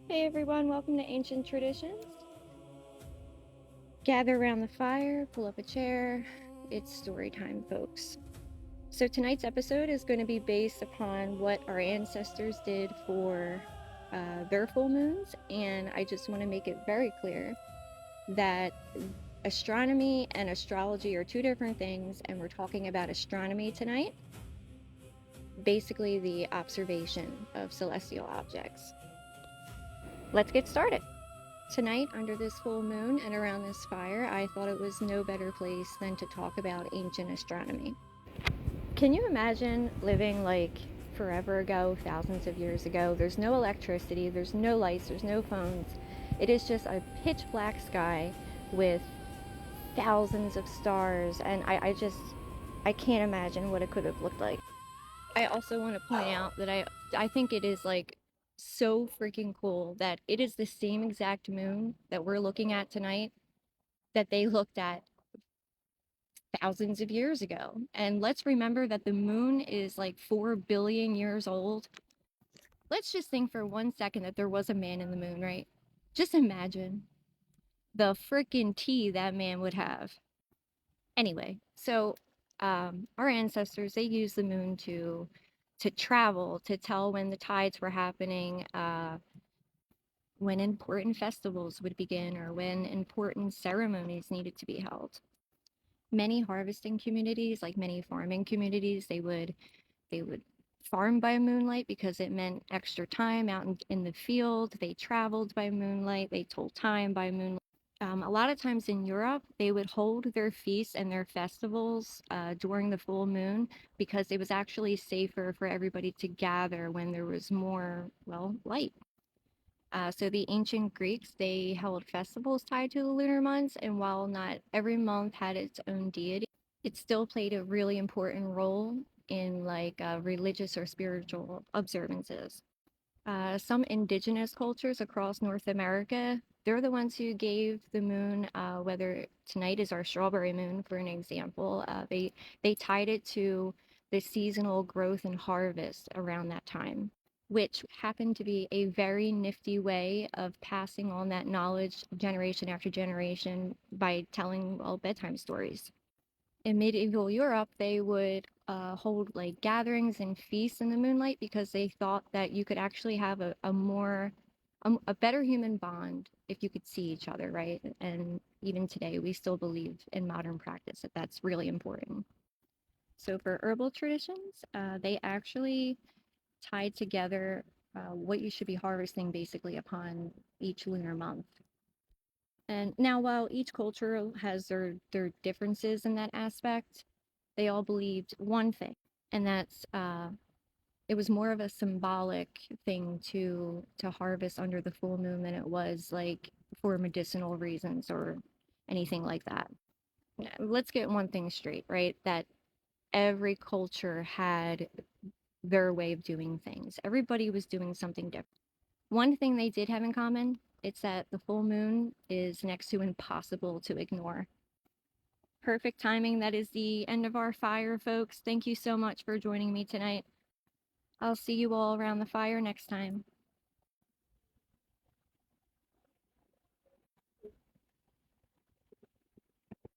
Hey everyone, welcome to Ancient Traditions. Gather around the fire, pull up a chair. It's story time, folks. So tonight's episode is going to be based upon what our ancestors did for their full moons, and I just want to make it very clear that astronomy and astrology are two different things, and we're talking about astronomy tonight, basically the observation of celestial objects. Let's get started. Tonight, under this full moon and around this fire, I thought it was no better place than to talk about ancient astronomy. Can you imagine living like forever ago, thousands of years ago? There's no electricity, there's no lights, there's no phones. It is just a pitch black sky with thousands of stars, and I can't imagine what it could have looked like. I also want to point out that I think it is like so freaking cool that it is the same exact moon that we're looking at tonight that they looked at thousands of years ago. And let's remember that the moon is like 4 billion years old. Let's just think for 1 second that there was a man in the moon, right? Just imagine the freaking tea that man would have. Anyway, so our ancestors, they used the moon to travel, to tell when the tides were happening, when important festivals would begin, or when important ceremonies needed to be held. Many harvesting communities, like many farming communities, they would farm by moonlight because it meant extra time out in the field. They traveled by moonlight. They told time by moonlight. A lot of times in Europe, they would hold their feasts and their festivals during the full moon because it was actually safer for everybody to gather when there was more, well, light. So the ancient Greeks, they held festivals tied to the lunar months, and while not every month had its own deity, it still played a really important role in like religious or spiritual observances. Some indigenous cultures across North America, they're the ones who gave the moon, whether tonight is our strawberry moon, for an example, they tied it to the seasonal growth and harvest around that time, which happened to be a very nifty way of passing on that knowledge generation after generation by telling, well, bedtime stories. In medieval Europe, they would hold like gatherings and feasts in the moonlight because they thought that you could actually have a better human bond if you could see each other, right? And even today, we still believe in modern practice that that's really important. So for herbal traditions, they actually tied together what you should be harvesting basically upon each lunar month. And now, while each culture has their differences in that aspect, they all believed one thing, and that's it was more of a symbolic thing to harvest under the full moon than it was like for medicinal reasons or anything like that. Let's get one thing straight, right? That every culture had their way of doing things. Everybody was doing something different. One thing they did have in common, it's that the full moon is next to impossible to ignore. Perfect timing. That is the end of our fire, folks. Thank you so much for joining me tonight. I'll see you all around the fire next time.